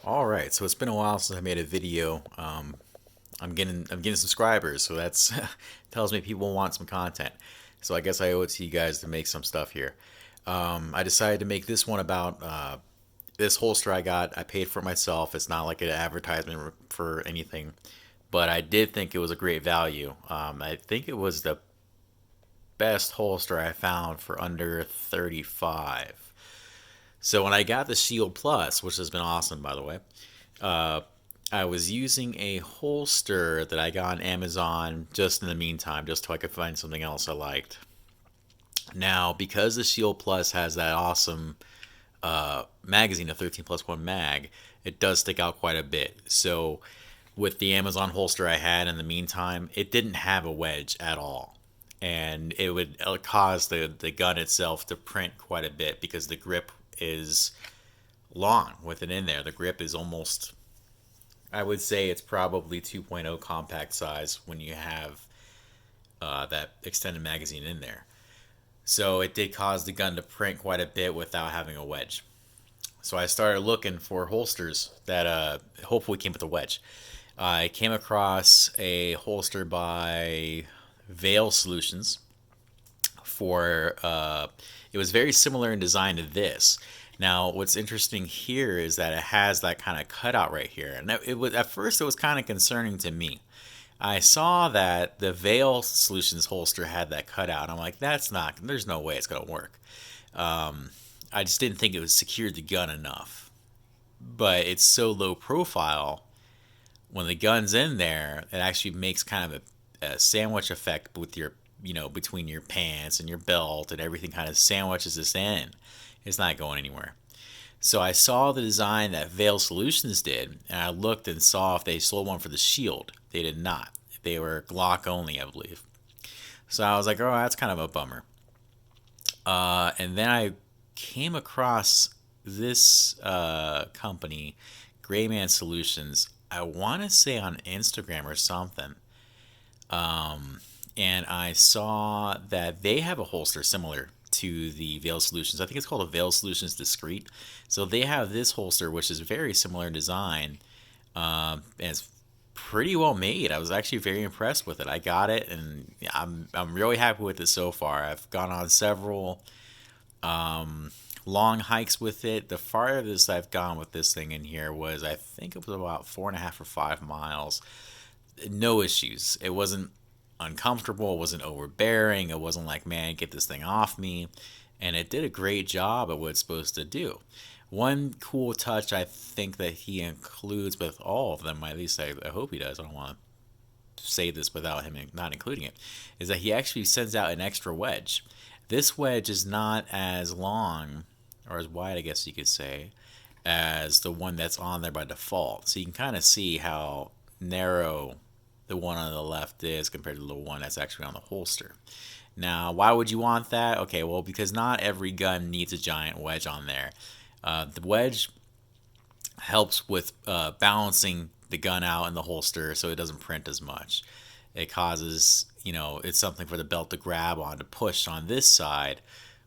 All right, so it's been a while since I made a video. I'm getting subscribers, so that's tells me people want some content. So I guess I owe it to you guys to make some stuff here. I decided to make this one about this holster I got. I paid for it myself. It's not like an advertisement for anything, but I did think it was a great value. I think it was the best holster I found for under 35. So when I got the Shield Plus, which has been awesome by the way, uh, I was using a holster that I got on Amazon just in the meantime, just so I could find something else I liked. Now, because the Shield Plus has that awesome magazine, a 13 plus 1 mag, it does stick out quite a bit. So, with the Amazon holster I had in the meantime, it didn't have a wedge at all. And it would cause the gun itself to print quite a bit because the grip is long with it in there. The grip is almost, I would say it's probably 2.0 compact size when you have that extended magazine in there. So it did cause the gun to print quite a bit without having a wedge. So I started looking for holsters that hopefully came with a wedge. I came across a holster by Veil Solutions for it was very similar in design to this. Now, what's interesting here is that it has that kind of cutout right here, and it was at first it was kind of concerning to me. I saw that the Veil Solutions holster had that cutout. I'm like, that's not. There's no way it's gonna work. I just didn't think it was secured the gun enough. But it's so low profile when the gun's in there, it actually makes kind of a sandwich effect with your, between your pants and your belt and everything kind of sandwiches this in. It's not going anywhere. So I saw the design that Veil Solutions did, and I looked and saw if they sold one for the Shield. They did not. They were Glock only, I believe. So I was like, oh, that's kind of a bummer. And then I came across this company, Greyman Solutions. I want to say on Instagram or something. And I saw that they have a holster similar to the Veil Solutions. I think it's called a Veil Solutions Discreet. So they have this holster, which is very similar in design, and it's pretty well made. I was actually very impressed with it. I got it, and I'm really happy with it so far. I've gone on several long hikes with it. The farthest I've gone with this thing in here was, I think it was about 4.5 or 5 miles. No issues. It wasn't uncomfortable. It wasn't overbearing. It wasn't like, man, get this thing off me. And it did a great job at what it's supposed to do. One cool touch I think that he includes with all of them, at least I hope he does. I don't want to say this without him not including it, is that he actually sends out an extra wedge. This wedge is not as long, or as wide, I guess you could say, as the one that's on there by default. So you can kind of see how narrow the one on the left is compared to the one that's actually on the holster. Now, why would you want that? Okay, well, because not every gun needs a giant wedge on there. The wedge helps with balancing the gun out in the holster so it doesn't print as much. It causes, it's something for the belt to grab on to push on this side,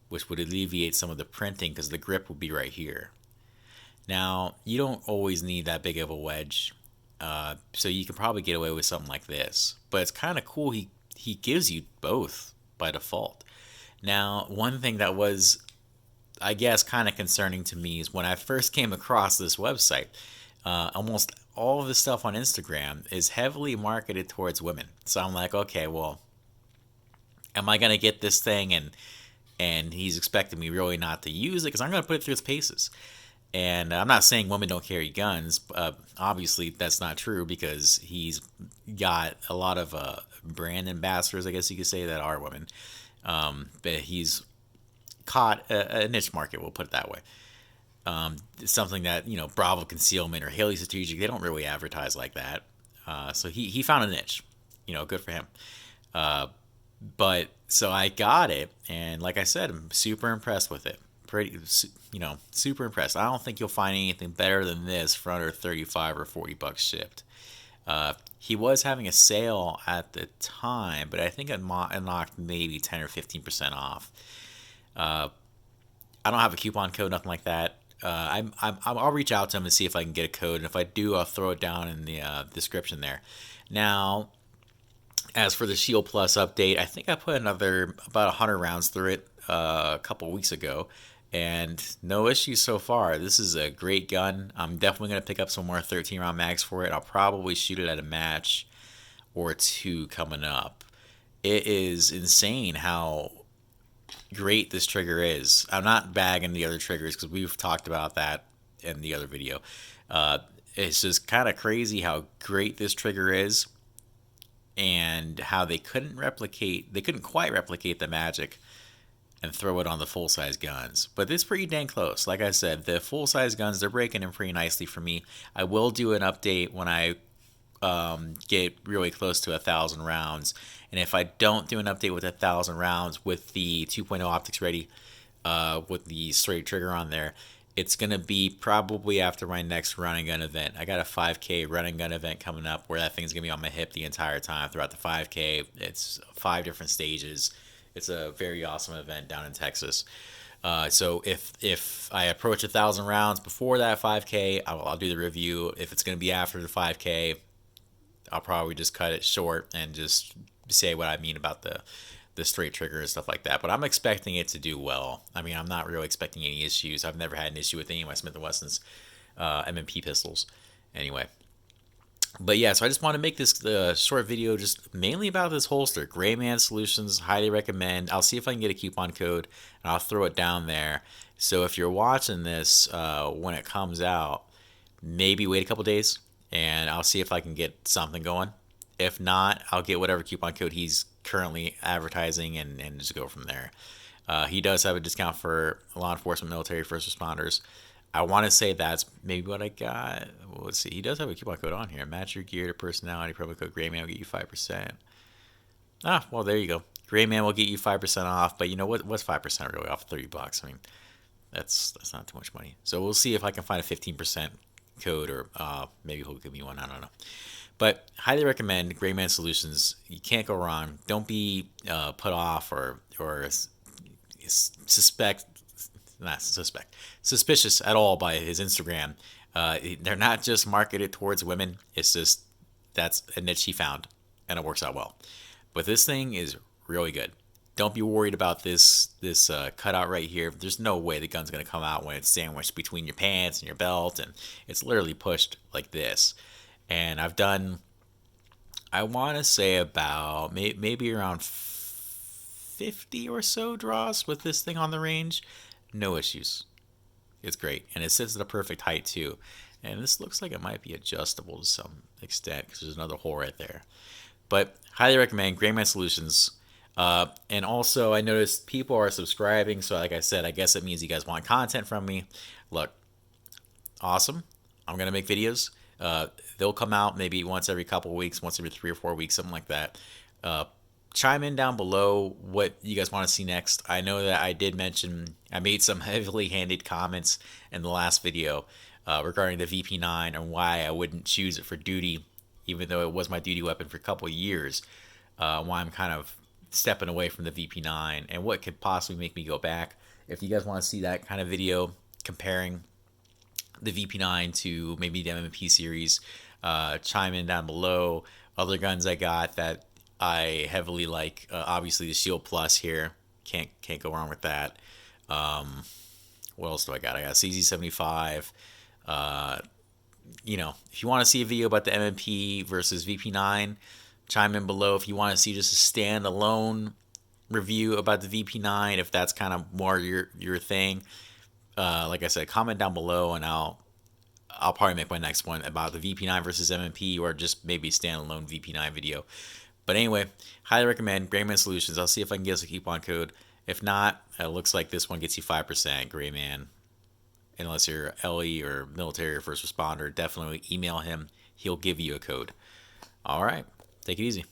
which would alleviate some of the printing because the grip would be right here. Now, you don't always need that big of a wedge, so you can probably get away with something like this. But it's kind of cool. He gives you both by default. Now, one thing that was, I guess, kind of concerning to me is when I first came across this website, almost all of the stuff on Instagram is heavily marketed towards women. So I'm like, okay, well, am I gonna get this thing and he's expecting me really not to use it because I'm gonna put it through its paces. And I'm not saying women don't carry guns. Obviously, that's not true because he's got a lot of brand ambassadors, I guess you could say, that are women. But he's caught a niche market, we'll put it that way. Something that, Bravo Concealment or Haley Strategic, they don't really advertise like that. So he found a niche. Good for him. But so I got it, and like I said, I'm super impressed with it. Super impressed. I don't think you'll find anything better than this for under 35 or 40 bucks shipped. He was having a sale at the time, but I think it knocked maybe 10 or 15% off. I don't have a coupon code, nothing like that. I'll reach out to him and see if I can get a code, and if I do, I'll throw it down in the description there. Now, as for the Shield Plus update, I think I put another about 100 rounds through it a couple weeks ago, and no issues so far. This is a great gun. I'm definitely going to pick up some more 13 round mags for it. I'll probably shoot it at a match or two coming up. It is insane how great this trigger is. I'm not bagging the other triggers because we've talked about that in the other video. It's just kind of crazy how great this trigger is, and how they couldn't quite replicate the magic and throw it on the full-size guns. But it's pretty dang close. Like I said, the full-size guns, they're breaking in pretty nicely for me. I will do an update when I get really close to 1,000 rounds. And if I don't do an update with 1,000 rounds with the 2.0 optics ready, with the straight trigger on there, it's going to be probably after my next running gun event. I got a 5K running gun event coming up where that thing's going to be on my hip the entire time throughout the 5K. It's 5 different stages. It's a very awesome event down in Texas. So if I approach 1,000 rounds before that 5K, I'll do the review. If it's going to be after the 5K, I'll probably just cut it short and just say what I mean about the straight trigger and stuff like that. But I'm expecting it to do well. I mean, I'm not really expecting any issues. I've never had an issue with any of my Smith & Wesson's M&P pistols anyway. But yeah, so I just want to make this short video just mainly about this holster. Greyman Solutions, highly recommend. I'll see if I can get a coupon code, and I'll throw it down there. So if you're watching this when it comes out, maybe wait a couple days, and I'll see if I can get something going. If not, I'll get whatever coupon code he's currently advertising and just go from there. He does have a discount for law enforcement, military, first responders. I want to say that's maybe what I got. Well, let's see. He does have a coupon code on here. Match your gear to personality. Promo code Greyman will get you 5%. Well, there you go. Greyman will get you 5% off. But you know what? What's 5% really off $30? I mean, that's not too much money. So we'll see if I can find a 15% code, or maybe he'll give me one. I don't know. But highly recommend Greyman Solutions. You can't go wrong. Don't be put off or suspicious at all by his Instagram. They're not just marketed towards women. It's just that's a niche he found, and it works out well. But this thing is really good. Don't be worried about this cutout right here. There's no way the gun's going to come out when it's sandwiched between your pants and your belt, and it's literally pushed like this. And I've done, I want to say about maybe around 50 or so draws with this thing on the range. No issues. It's great. And it sits at a perfect height too. And this looks like it might be adjustable to some extent because there's another hole right there. But highly recommend Greyman Solutions. And also, I noticed people are subscribing. So like I said, I guess it means you guys want content from me. Look, awesome. I'm going to make videos. They'll come out maybe once every couple of weeks, once every 3 or 4 weeks, something like that. Chime in down below what you guys want to see next. I know that I made some heavily handed comments in the last video regarding the VP9 and why I wouldn't choose it for duty, even though it was my duty weapon for a couple of years. Why I'm kind of stepping away from the VP9 and what could possibly make me go back. If you guys want to see that kind of video comparing the VP9 to maybe the M&P series, chime in down below. Other guns I got that I heavily like, obviously the Shield Plus here, can't go wrong with that. What else do I got? I got CZ75. You know, if you want to see a video about the M&P versus VP9, chime in below. If you want to see just a standalone review about the VP9, if that's kind of more your thing, like I said, comment down below, and I'll probably make my next one about the VP9 versus M&P, or just maybe a standalone VP9 video. But anyway, highly recommend Greyman Solutions. I'll see if I can get us a coupon code. If not, it looks like this one gets you 5%. Greyman, unless you're LE or military or first responder, definitely email him. He'll give you a code. All right, take it easy.